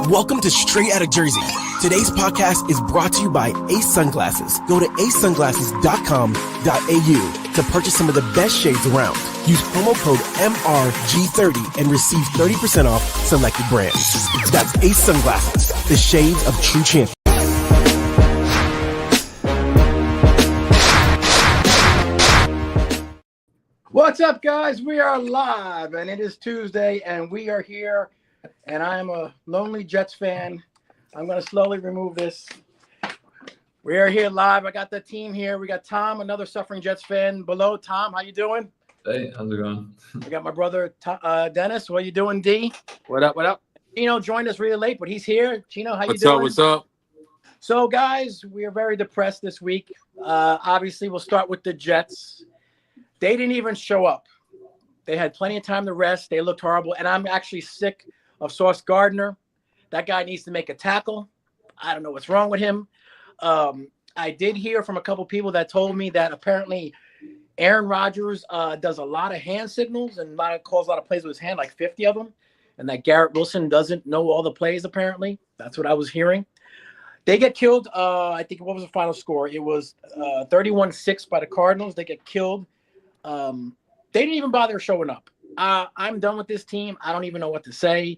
Welcome to Straight Outta Jersey. Today's podcast is brought to you by Ace Sunglasses. Go to acesunglasses.com.au to purchase some of the best shades around. Use promo code MRG30 and receive 30% off selected brands. That's Ace Sunglasses, the shades of true champion. What's up, guys? We are live, and it is Tuesday, and we are here, and I am a lonely Jets fan. I'm going to slowly remove this. We are here live. I got the team here. We got Tom, another suffering Jets fan below. Tom, how you doing? Hey, how's it going? I got my brother, Dennis. What you doing, D? What up, what up? Chino joined us really late, but he's here. Chino, how you What's doing? up, what's up? So, guys, we are very depressed this week. Obviously, we'll start with the Jets. They didn't even show up. They had plenty of time to rest. They looked horrible. And I'm actually sick of Sauce Gardner. That guy needs to make a tackle. I don't know what's wrong with him. I did hear from a couple people that told me that apparently Aaron Rodgers does a lot of hand signals and calls a lot of plays with his hand, like 50 of them. And that Garrett Wilson doesn't know all the plays, apparently. That's what I was hearing. They get killed. I think, what was the final score? It was 31-6 by the Cardinals. They get killed. They didn't even bother showing up. I'm done with this team. I don't even know what to say.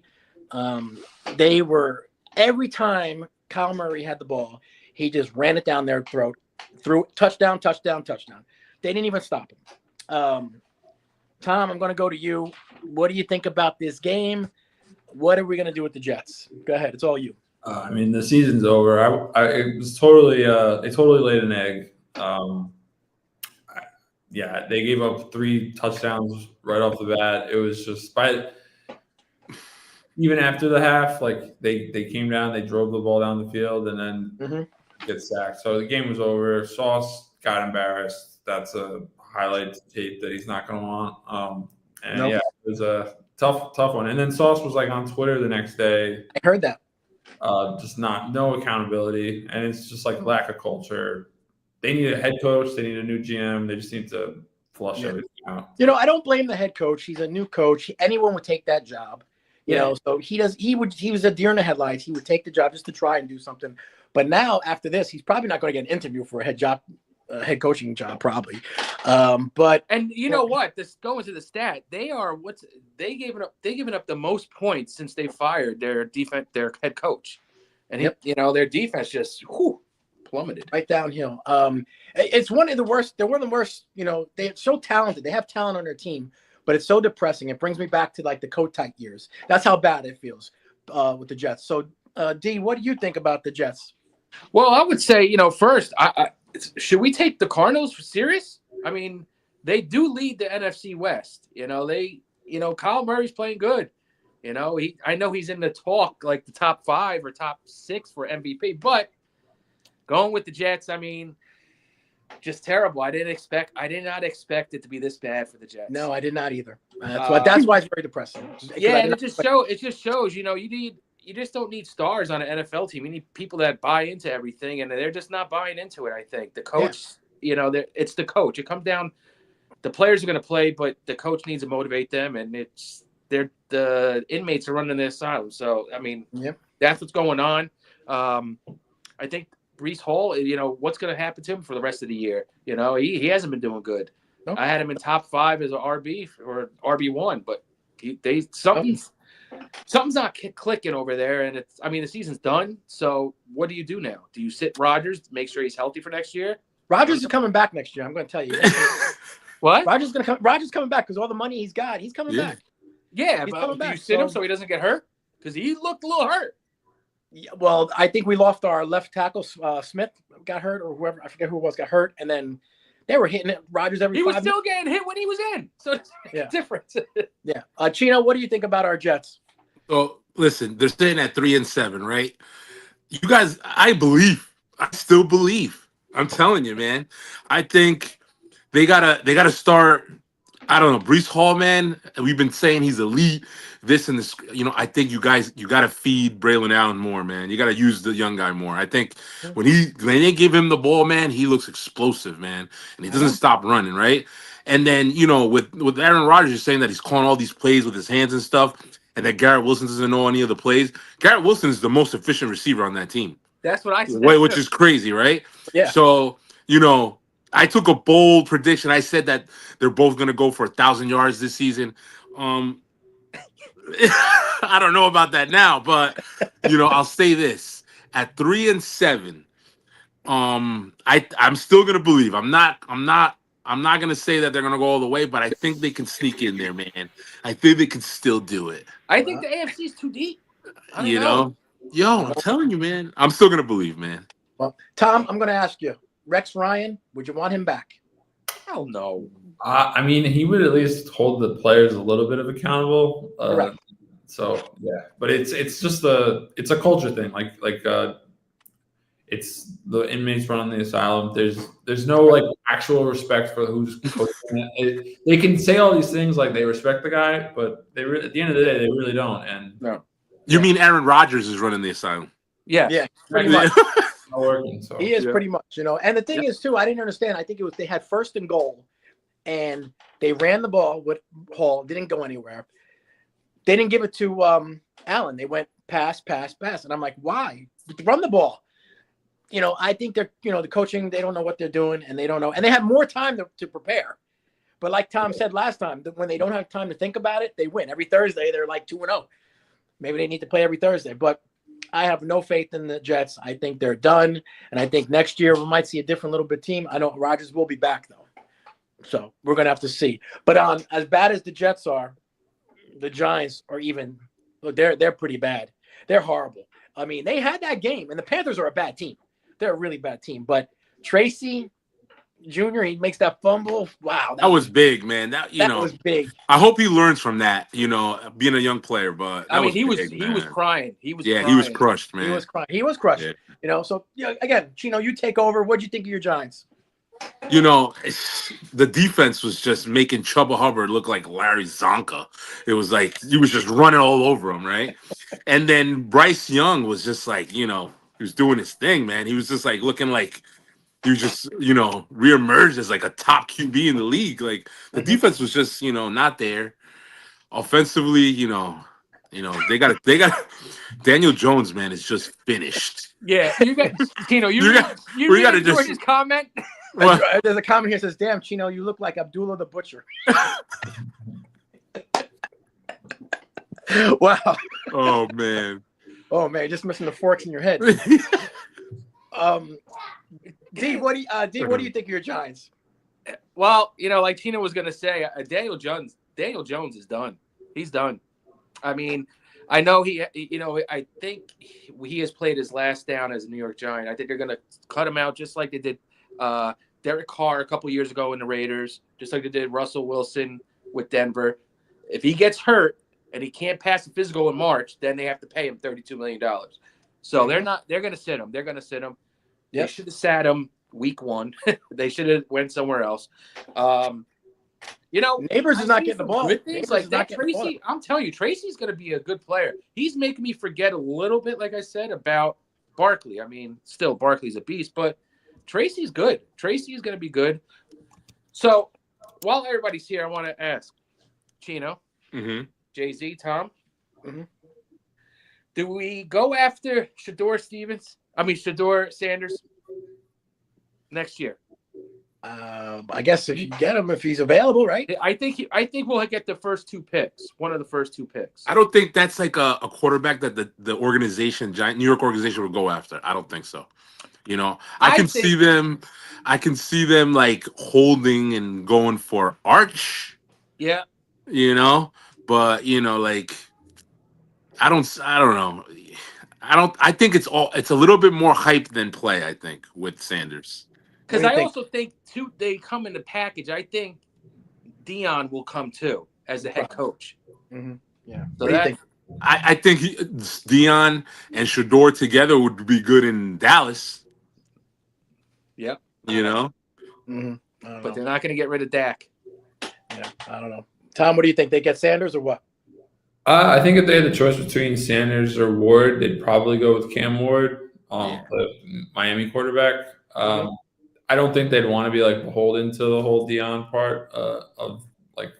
They were, every time Kyle Murray had the ball, he just ran it down their throat, threw touchdown, touchdown, touchdown. They didn't even stop him. Tom, I'm going to go to you. What do you think about this game? What are we going to do with the Jets? Go ahead. It's all you. I mean, the season's over. It was totally they totally laid an egg. Yeah, they gave up 3 touchdowns right off the bat. It was just even after the half, like they came down, they drove the ball down the field, and then get sacked. So the game was over. Sauce got embarrassed. That's a highlight tape that he's not going to want. Yeah, it was a tough one. And then Sauce was like on Twitter the next day. I heard that. Just no accountability, and it's just like lack of culture. They need a head coach. They need a new GM. They just need to flush everything out. You know, I don't blame the head coach. He's a new coach. Anyone would take that job. You know, so he was a deer in the headlights. He would take the job just to try and do something. But now after this, he's probably not going to get an interview for a head coaching job, probably. And you know what? This going to the stat, they given up the most points since they fired their head coach. And their defense just plummeted right downhill. It's one of the worst. They're one of the worst. You know, they're so talented. They have talent on their team, but it's so depressing. It brings me back to like the Kotite years. That's how bad it feels with the Jets. So, D, what do you think about the Jets? Well, I would say, first, should we take the Cardinals serious? I mean, they do lead the NFC West. Kyle Murray's playing good. I know he's in the talk like the top 5 or top 6 for MVP, but going with the Jets, I mean, just terrible. I did not expect it to be this bad for the Jets. No, I did not either. That's why it's very depressing. Yeah, and it just shows, you just don't need stars on an NFL team. You need people that buy into everything, and they're just not buying into it, I think. The coach, it's the coach. It comes down, the players are going to play, but the coach needs to motivate them, and the inmates are running the asylum. So, I mean, that's what's going on. I think Breece Hall, what's going to happen to him for the rest of the year? He hasn't been doing good. Nope. I had him in top 5 as an RB or RB1, but something's not clicking over there. And the season's done. So what do you do now? Do you sit Rodgers, make sure he's healthy for next year? Rodgers is coming back next year. I'm going to tell you. What? Rodgers coming back because all the money he's got, he's coming back. Yeah, but do you sit him so he doesn't get hurt? Because he looked a little hurt. Yeah, well, I think we lost our left tackle. Smith got hurt, or whoever, I forget who it was, got hurt, and then they were hitting it. Rodgers every. He was still getting hit when he was in, so it's different. Yeah, Chino, what do you think about our Jets? Well, listen, they're staying at 3-7, right? You guys, I still believe. I'm telling you, man. I think they gotta start. I don't know, Breece Hall, man. We've been saying he's elite. This and this, I think you got to feed Braylon Allen more, man. You got to use the young guy more. I think when they give him the ball, man, he looks explosive, man, and he doesn't stop running, right? And then with Aaron Rodgers saying that he's calling all these plays with his hands and stuff, and that Garrett Wilson doesn't know any of the plays. Garrett Wilson is the most efficient receiver on that team. That's what I said. Which is crazy, right? Yeah. So, I took a bold prediction. I said that they're both going to go for 1,000 yards this season. I don't know about that now, but I'll say this: at 3-7, I'm still going to believe. I'm not going to say that they're going to go all the way, but I think they can sneak in there, man. I think they can still do it. I think the AFC is too deep. I don't know. Yo, I'm telling you, man. I'm still going to believe, man. Well, Tom, I'm going to ask you, Rex Ryan, would you want him back? Hell no. I mean, he would at least hold the players a little bit of accountable. Correct. So yeah, but it's just it's a culture thing. It's the inmates running the asylum. There's no like actual respect for who's coaching it. They can say all these things like they respect the guy, but at the end of the day, they really don't. And No. You mean Aaron Rodgers is running the asylum? Yeah. Yeah, pretty much. not working. So He is pretty much, And the thing is, too, I didn't understand. I think it was they had 1st and goal, and they ran the ball with Hall. Didn't go anywhere. They didn't give it to Allen. They went pass, and I'm like, why? Run the ball. I think they're, the coaching, they don't know what they're doing, and they don't know. And they have more time to prepare. But like Tom said last time, when they don't have time to think about it, they win. Every Thursday, they're like 2-0. Maybe they need to play every Thursday. But I have no faith in the Jets. I think they're done. And I think next year we might see a different little bit team. I know Rodgers will be back, though. So we're going to have to see. But as bad as the Jets are, the Giants are even – they're pretty bad. They're horrible. I mean, they had that game, and the Panthers are a bad team. They're a really bad team. But Tracy Jr., he makes that fumble. Wow. That was big, man. That was big. I hope he learns from that, being a young player. But he was crying. He was crying. He was crushed, man. He was crushed. Yeah. So again, Chino, you take over. What'd you think of your Giants? The defense was just making Chubba Hubbard look like Larry Zonka. It was like he was just running all over him, right? And then Bryce Young was just like, he was doing his thing, man. He was just like looking like he was just, reemerged as like a top QB in the league. Like the defense was just, not there. Offensively, they got Daniel Jones, man, is just finished. Yeah, you got Chino. You got to George's comment. There's a comment here that says, "Damn, Chino, you look like Abdullah the Butcher." Wow. Oh man, just missing the forks in your head. D, what do you think of your Giants? Well, like Chino was gonna say, Daniel Jones is done. He's done. I mean, I know I think he has played his last down as a New York Giant. I think they're gonna cut him out just like they did Derek Carr a couple years ago in the Raiders, just like they did Russell Wilson with Denver. If he gets hurt and he can't pass the physical in March, then they have to pay him $32 million. So they're going to sit him. They're going to sit him. Yep. They should have sat him week 1. They should have went somewhere else. Neighbors is not getting the ball. Good things like that. Tracy, I'm telling you, Tracy's going to be a good player. He's making me forget a little bit, like I said, about Barkley. I mean, still Barkley's a beast, but Tracy's good. Tracy is going to be good. So while everybody's here, I want to ask Chino, Jay-Z, Tom, do we go after Shador Sanders next year? I guess if you get him, if he's available, right? I think we'll get the first 2 picks. One of the first 2 picks. I don't think that's like a quarterback that the organization, New York organization, would go after. I don't think so. I can see them like holding and going for Arch. Yeah. But like I don't know. I think it's a little bit more hype than play, I think, with Sanders. Because I also think too they come in the package. I think Dion will come too as the head coach. Mm-hmm. Yeah. So I think Dion and Shador together would be good in Dallas. Yep. Mm-hmm. But they're not going to get rid of Dak. Yeah, I don't know. Tom, what do you think? They get Sanders or what? I think if they had the choice between Sanders or Ward, they'd probably go with Cam Ward, the Miami quarterback. I don't think they'd want to be like beholden to the whole Dion part of like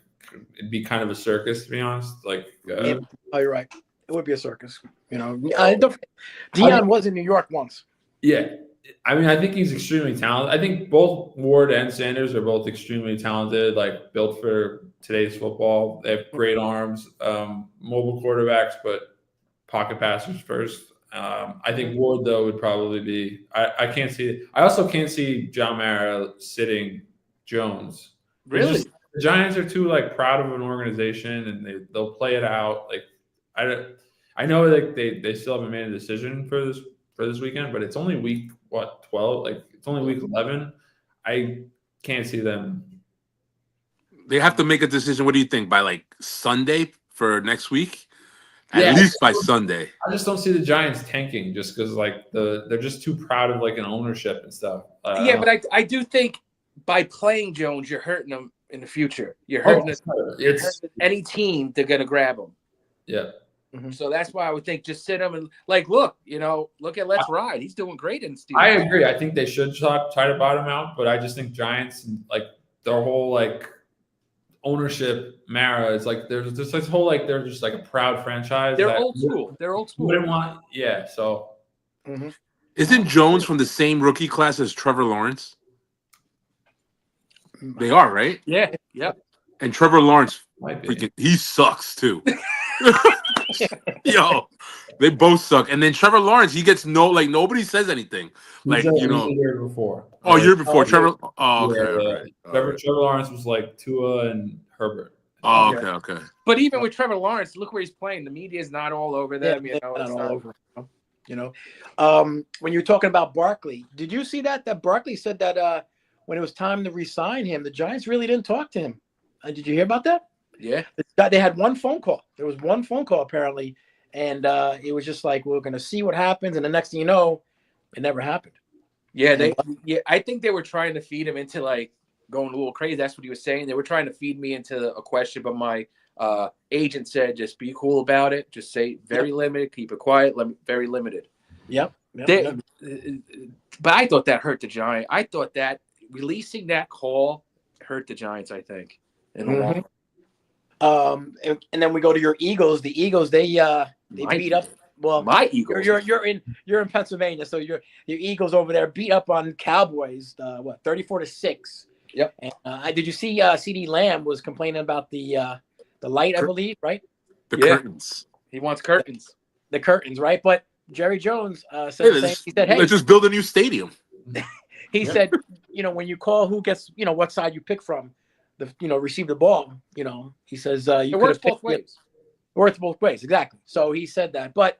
it'd be kind of a circus, to be honest. Like, Oh, you're right. It would be a circus. Dion was in New York once. yeah. I mean, I think he's extremely talented. I think both Ward and Sanders are both extremely talented, like built for today's football. They have great arms, mobile quarterbacks, but pocket passers first. I think Ward, though, would probably be. I can't see it. I also can't see John Mara sitting Jones. Really? The Giants are too proud of an organization, and they'll play it out. I know they still haven't made a decision for this weekend, but it's only week 12. It's only week 11. I can't see them. They have to make a decision. What do you think, by Sunday for next week? At least by Sunday. I just don't see the Giants tanking just because they're just too proud of an ownership and stuff. But I do think by playing Jones, you're hurting them in the future. You're hurting any team they're gonna grab them. Yeah. Mm-hmm. So that's why I would think just sit him and look at Let's Ride. He's doing great in Steelers. I agree. I think they should try to bottom out, but I just think Giants their whole ownership, Mara, is there's just this whole they're just a proud franchise. They're old school. They're old school. Wouldn't want, yeah. So, Isn't Jones from the same rookie class as Trevor Lawrence? They are, right? Yeah. Yep. And Trevor Lawrence, might be. he sucks too. Yo, they both suck. And then Trevor Lawrence, he gets nobody says anything. He's a year before. Oh, year before Trevor. Yeah. Oh, okay. Yeah. Trevor Lawrence was Tua and Herbert. Oh, okay. But even with Trevor Lawrence, look where he's playing. The media is not all over them. Not all over. When you're talking about Barkley, did you see that Barkley said that when it was time to re-sign him, the Giants really didn't talk to him? Did you hear about that? Yeah. They had one phone call. There was one phone call apparently, and it was just we're going to see what happens, and the next thing you know, it never happened. Yeah, I think they were trying to feed him into going a little crazy. That's what he was saying. They were trying to feed me into a question, but my agent said, just be cool about it. Just say very limited, keep it quiet, very limited. Yep. But I thought that hurt the Giants. I thought that releasing that call hurt the Giants, I think. In the long run. And then we go to your Eagles. The Eagles, they beat up. Well, my Eagles. You're in Pennsylvania, so your Eagles over there beat up on Cowboys. 34-6. Yep. And, did you see CeeDee Lamb was complaining about the light, I believe, right? The curtains. He wants curtains. The curtains, right? But Jerry Jones said the same. He said, "Hey, let's just build a new stadium." He said, when you call, who gets, what side you pick from, receive the ball. He says you could have both ways. Worth both ways, exactly. So he said that. But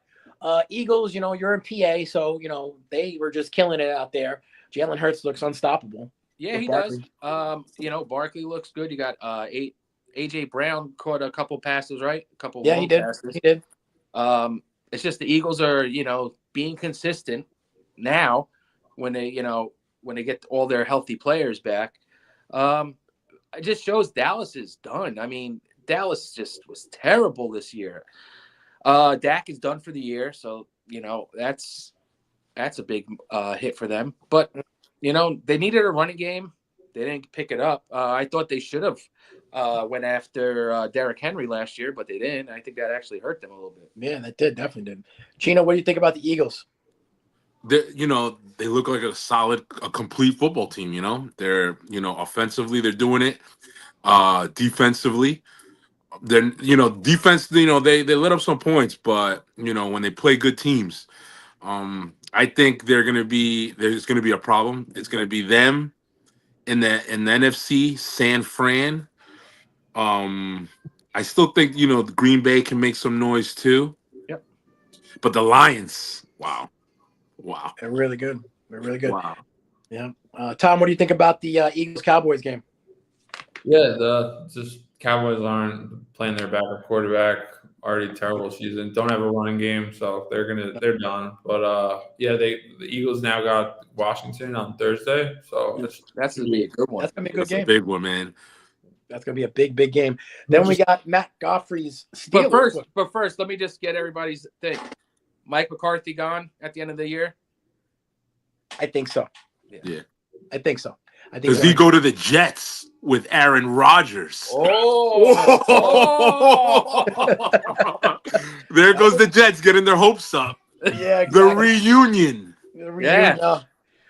Eagles, you're in PA, so they were just killing it out there. Jalen Hurts looks unstoppable. Yeah, he does. Barkley looks good. You got AJ Brown caught a couple passes, right? A couple. Yeah, he did. Passes. He did. It's just the Eagles are, being consistent now when they get all their healthy players back. It just shows Dallas is done. I mean, Dallas just was terrible this year. Dak is done for the year, so that's a big hit for them. But they needed a running game. They didn't pick it up. I thought they should have went after Derrick Henry last year, but they didn't. I think that actually hurt them a little bit. Yeah, that definitely did. Chino, what do you think about the Eagles? They look like a complete football team. They're offensively they're doing it. Defensively, then defense. They let up some points, but when they play good teams, I think there's gonna be a problem. It's gonna be them in the NFC, San Fran. I still think Green Bay can make some noise too. Yep. But the Lions, wow. They're really good. Wow. Yeah. Tom, what do you think about the Eagles-Cowboys game? Yeah, just Cowboys aren't playing their backup quarterback. Already terrible season. Don't have a running game, so they're done. But the Eagles now got Washington on Thursday, so that's gonna be a good one. That's gonna be a good game. A big one, man. That's gonna be a big game. Then we got Matt Godfrey's Steelers. But first, let me just get everybody's thing. Mike McCarthy gone at the end of the year? I think so. Yeah. I think so. I think Does he go to the Jets with Aaron Rodgers? Oh, There goes the Jets getting their hopes up. Yeah, The exactly. reunion. The reunion. Yeah.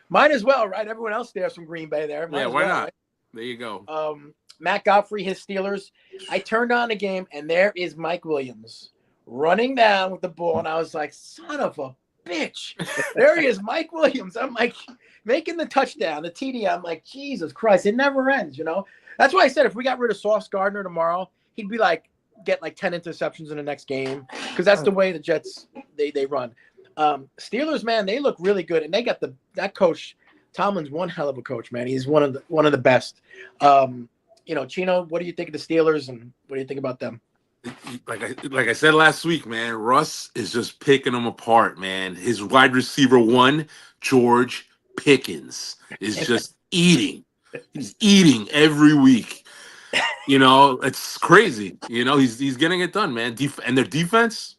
Might as well, right? Everyone else there's from Green Bay there. Might Yeah, as why well, not? right? There you go. Matt Godfrey, his Steelers. I turned on the game, and there is Mike Williams running down with the ball, and I was like, son of a bitch. There he is, Mike Williams. I'm like, making the touchdown, the TD. I'm like, Jesus Christ, it never ends, you know? That's why I said if we got rid of Sauce Gardner tomorrow, he'd be like, get like 10 interceptions in the next game, because that's the way the Jets, they run. Steelers, man, they look really good, and they got that coach. Tomlin's one hell of a coach, man. He's one of the best. Chino, what do you think of the Steelers, and what do you think about them? Like I said last week, man, Russ is just picking them apart, man. His wide receiver one, George Pickens, is just eating. He's eating every week. It's crazy. He's getting it done, man. And their defense,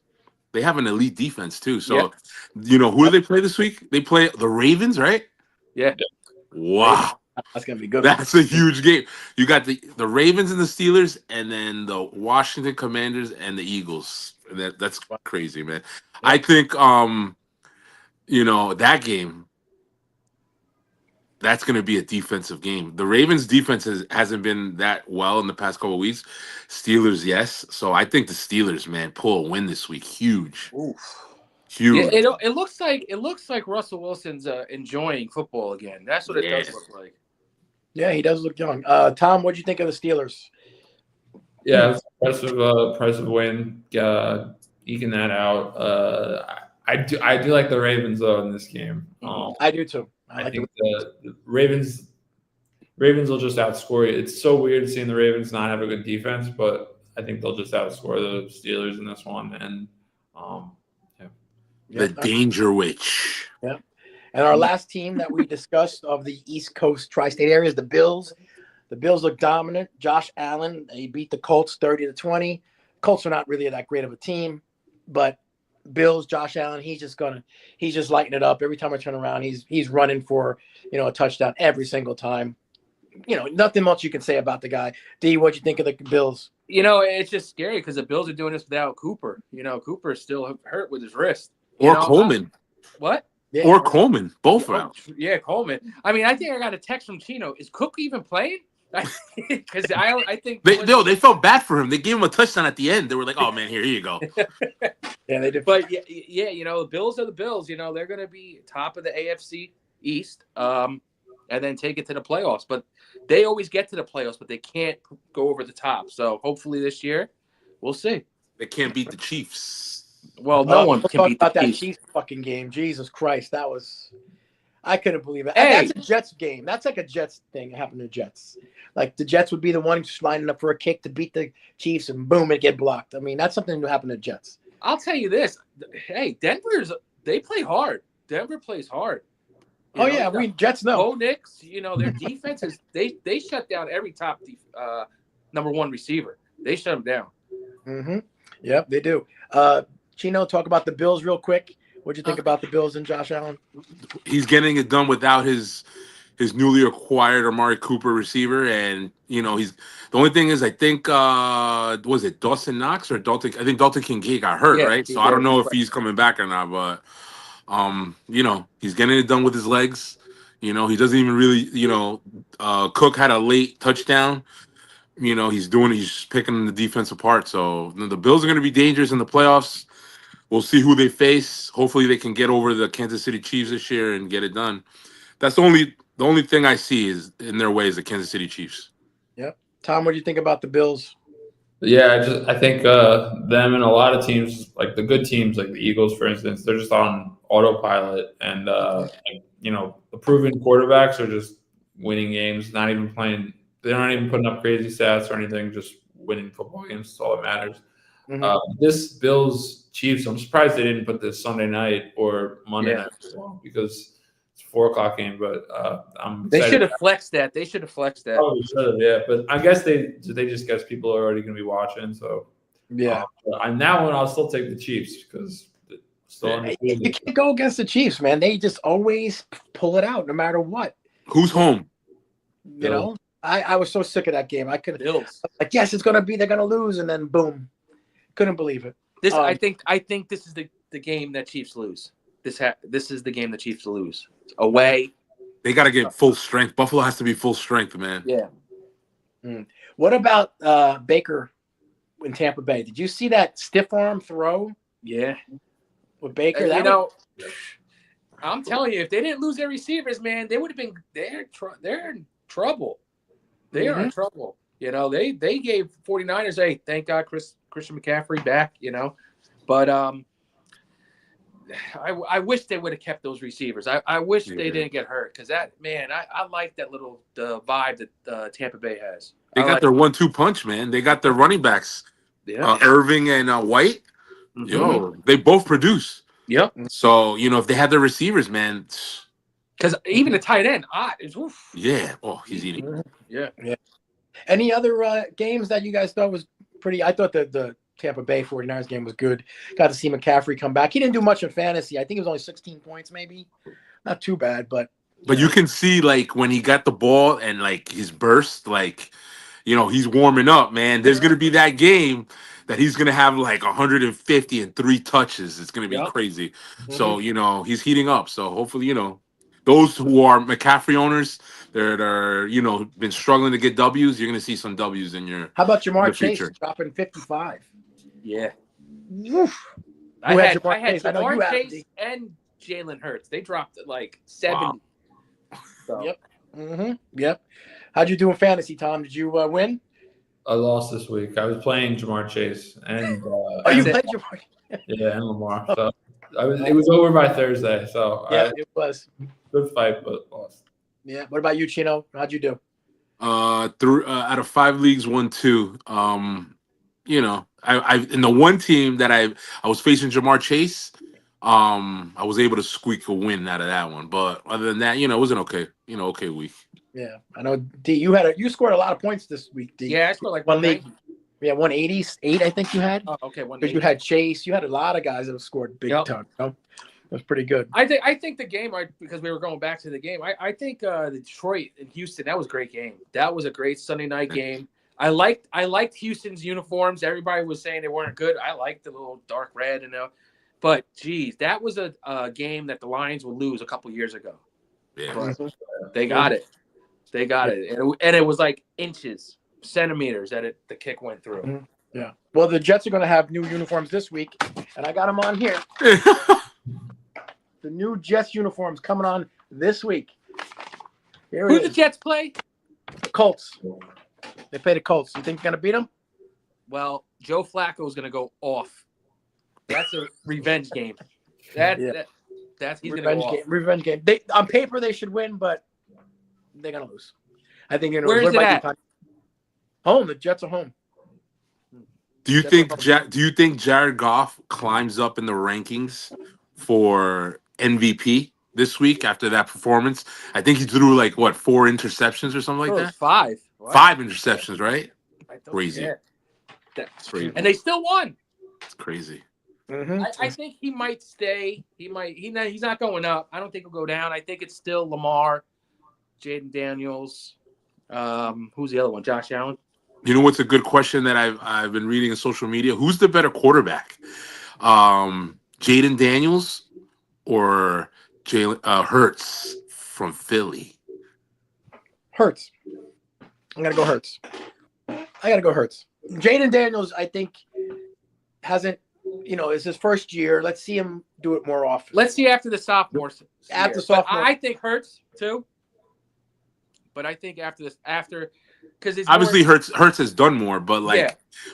they have an elite defense too. So, who do they play this week? They play the Ravens, right? Yeah. Wow. That's gonna be good. That's a huge game. You got the Ravens and the Steelers, and then the Washington Commanders and the Eagles. That's crazy, man. Yeah. I think that game, that's going to be a defensive game. The Ravens defense hasn't been that well in the past couple of weeks. Steelers, yes. So I think the Steelers, man, pull a win this week. Huge. Oof. Huge. Yeah, it looks like Russell Wilson's enjoying football again. That's what it does look like. Yeah, he does look young. Tom, what do you think of the Steelers? Yeah, it's impressive win. Eking that out. I do like the Ravens though in this game. I do too. I think the Ravens will just outscore you. It's so weird seeing the Ravens not have a good defense, but I think they'll just outscore the Steelers in this one. And the Danger Witch. Yeah. And our last team that we discussed of the East Coast tri-state area is the Bills. The Bills look dominant. Josh Allen, they beat the Colts 30-20. Colts are not really that great of a team, but Bills, Josh Allen, he's just lighting it up. Every time I turn around, he's running for, a touchdown every single time. Nothing much you can say about the guy. D, what'd you think of the Bills? It's just scary because the Bills are doing this without Cooper. Cooper is still hurt with his wrist. Coleman. What? Yeah, or Coleman, both are out. Yeah, Coleman. I mean, I think I got a text from Chino. Is Cook even playing? Because I think they felt bad for him. They gave him a touchdown at the end. They were like, "Oh man, here you go." Yeah, they did. But yeah, the Bills are the Bills. They're going to be top of the AFC East, and then take it to the playoffs. But they always get to the playoffs, but they can't go over the top. So hopefully this year, we'll see. They can't beat the Chiefs. Well, no one can beat about the that Chiefs fucking game. Jesus Christ, I couldn't believe it. Hey. That's a Jets game. That's like a Jets thing that happened to Jets. Like the Jets would be the one just lining up for a kick to beat the Chiefs, and boom, it get blocked. I mean, that's something that happened to Jets. I'll tell you this. Hey, they play hard. Denver plays hard. Jets know. Bo Nix, their defense is they shut down every top number one receiver. They shut them down. Mm-hmm. Yep, they do. Chino, talk about the Bills real quick. What'd you think about the Bills and Josh Allen? He's getting it done without his newly acquired Amari Cooper receiver, and he's the only thing is I think was it Dawson Knox or Dalton? I think Dalton Kincaid got hurt, right? So I don't know if he's coming back or not, but he's getting it done with his legs. He doesn't even really Cook had a late touchdown. He's picking the defense apart. So the Bills are going to be dangerous in the playoffs. We'll see who they face. Hopefully they can get over the Kansas City Chiefs this year and get it done. That's the only thing I see is in their way is the Kansas City Chiefs. Yep. Tom, what do you think about the Bills? Yeah, I think them and a lot of teams, like the good teams, like the Eagles, for instance, they're just on autopilot, and the proven quarterbacks are just winning games, not even playing. They're not even putting up crazy stats or anything, just winning football games. That's all that matters. Mm-hmm. This Bills Chiefs, I'm surprised they didn't put this Sunday night or Monday night as well, because it's a 4:00 game. But I'm excited. They should have flexed that. Probably should have, yeah. But I guess they just guess people are already going to be watching. So yeah, on that one, I'll still take the Chiefs because still you can't go against the Chiefs, man. They just always pull it out no matter what. Who's home? You know, I was so sick of that game. I could Bills. like, yes, they're gonna lose, and then boom, couldn't believe it. This I think this is the game that Chiefs lose. This is the game the Chiefs lose. Away. They got to get full strength. Buffalo has to be full strength, man. Yeah. What about Baker in Tampa Bay? Did you see that stiff arm throw? Yeah. With Baker, I'm telling you, if they didn't lose their receivers, man, they would have been. They're in trouble. They are in trouble. You know, they gave 49ers. Hey, thank God, Christian McCaffrey back. You know, but I wish they would have kept those receivers. I wish they didn't get hurt because that man, I like that little vibe that Tampa Bay has. They got their 1-2 punch, man. They got their running backs, Irving and White. Mm-hmm. Yo, they both produce. Yep. So if they had their receivers, man. Because even the tight end, yeah. Oh, he's eating. Yeah. Any other games that you guys thought was pretty? I thought the Tampa Bay 49ers game was good. Got to see McCaffrey come back. He didn't do much in fantasy. I think it was only 16 points, maybe. Not too bad, but you can see like when he got the ball and like his burst, like he's warming up, man. There's gonna be that game that he's gonna have like 150 and 3 touches. It's gonna be crazy. Mm-hmm. So he's heating up. So hopefully those who are McCaffrey owners that are been struggling to get W's, you're gonna see some W's in your. How about Jamar Chase dropping 55? Yeah. Oof. I had Jamar Chase and Jalen Hurts. They dropped like 70. Wow. So. Yep. Mm-hmm. Yep. How'd you do in fantasy, Tom? Did you win? I lost this week. I was playing Jamar Chase and you played Jamar? Yeah, and Lamar. So it was over by Thursday. So it was good fight, but lost. Yeah. What about you, Chino? How'd you do? Through out of 5 leagues, won 2. I in the one team that I was facing Jamar Chase. I was able to squeak a win out of that one, but other than that, it was an okay week. Yeah, I know. D, you scored a lot of points this week. D. Yeah, I scored like 180. Yeah, 188. I think you had. Oh, okay, 180. Because you had Chase, you had a lot of guys that have scored big time. It was pretty good. I think the game, because we were going back to the game. I think Detroit and Houston, that was a great game. That was a great Sunday night game. I liked Houston's uniforms. Everybody was saying they weren't good. I liked the little dark red but geez, that was a game that the Lions would lose a couple years ago. Yeah, but they got it. They got it, and it was like inches, centimeters that the kick went through. Mm-hmm. Yeah. Well, the Jets are going to have new uniforms this week, and I got them on here. The new Jets uniforms coming on this week. Who the Jets play? The Colts. They play the Colts. You think you're going to beat them? Well, Joe Flacco is going to go off. That's a revenge game. That's he's going to go off. Revenge game. On paper they should win, but they're going to lose. I think. Where is it at? Home. The Jets are home. Do you think Jared Goff climbs up in the rankings for MVP this week after that performance? I think he threw 4 interceptions or something like that. 5. Wow. 5 interceptions, right? Crazy. Yeah. That's crazy. And they still won. It's crazy. Mm-hmm. I think he might stay. He's not going up. I don't think he'll go down. I think it's still Lamar, Jaden Daniels. Who's the other one? Josh Allen. You know what's a good question that I've been reading on social media? Who's the better quarterback? Jaden Daniels or Hurts from Philly? Hurts. I'm gonna go Hurts. Jaden Daniels, I think, hasn't. It's his first year. Let's see him do it more often. Let's see after the sophomore. I think Hurts too. But I think because it's obviously Hurts has done more, but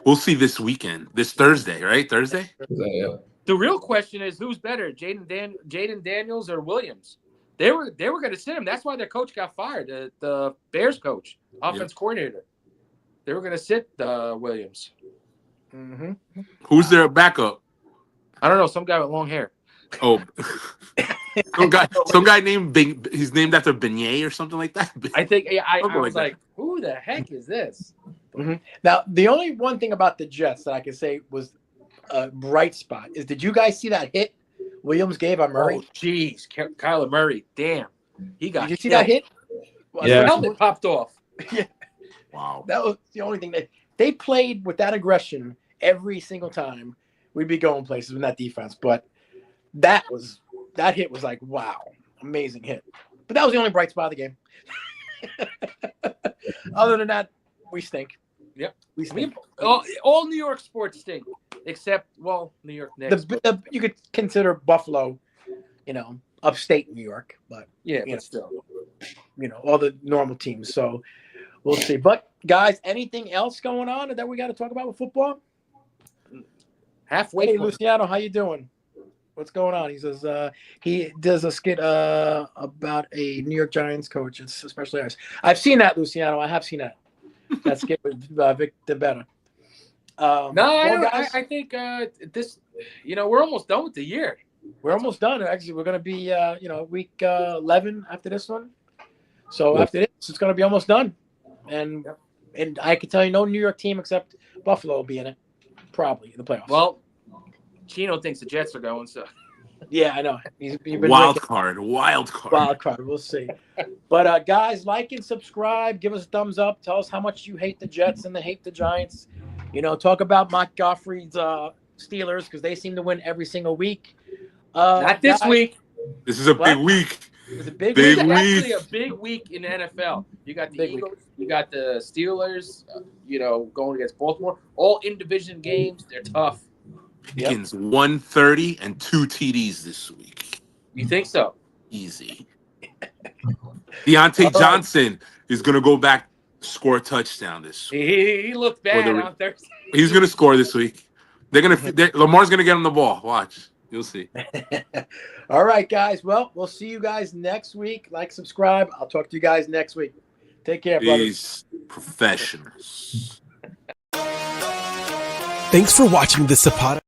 we'll see this weekend, this Thursday, right? Thursday. Yeah. The real question is who's better, Jaden Daniels or Williams? They were going to sit him. That's why their coach got fired. The Bears coach, offense coordinator. They were going to sit Williams. Mm-hmm. Who's their backup? I don't know. Some guy with long hair. Oh, some guy named he's named after Beignet or something like that. I think. Yeah, I was like, who the heck is this? Mm-hmm. Now, the only one thing about the Jets that I can say was a bright spot is, did you guys see that hit Williams gave on Murray? Oh, jeez, Kyler Murray. Damn, he got. Did you see that hit? Yeah. The helmet popped off. Wow. That was the only thing they played with that aggression every single time. We'd be going places with that defense, but that hit was like, wow, amazing hit. But that was the only bright spot of the game. Other than that, we stink. Yep. We stink. All New York sports stink, except, New York Knicks. You could consider Buffalo, upstate New York, but still. All the normal teams. So we'll see. But guys, anything else going on that we got to talk about with football? Halfway. Hey, Luciano, how you doing? What's going on? He says he does a skit about a New York Giants coach. It's especially ours. I've seen that, Luciano. I have seen that. That skit with Vic DeBetta. I think this. We're almost done with the year. We're almost done. Actually, we're going to be week 11 after this one. So after this, it's going to be almost done. And I can tell you, no New York team except Buffalo will be in it, probably in the playoffs. Well, Chino thinks the Jets are going, so. Yeah, I know. You've been Wild card. Wild card. We'll see. But guys, like and subscribe. Give us a thumbs up. Tell us how much you hate the Jets and hate the Giants. Talk about Mike Godfrey's Steelers because they seem to win every single week. Not this week. This is a big week. It's a big week. It's actually a big week in the NFL. You got the Eagles, you got the Steelers, going against Baltimore. All in division games. They're tough. Pickens 130 and 2 TDs this week. You think so? Easy. Deontay Johnson is going to go back, score a touchdown this week. He looked bad on Thursday. He's going to score this week. Lamar's going to get him the ball. Watch. You'll see. All right, guys. Well, we'll see you guys next week. Like, subscribe. I'll talk to you guys next week. Take care, These professionals. Thanks for watching the Zapata.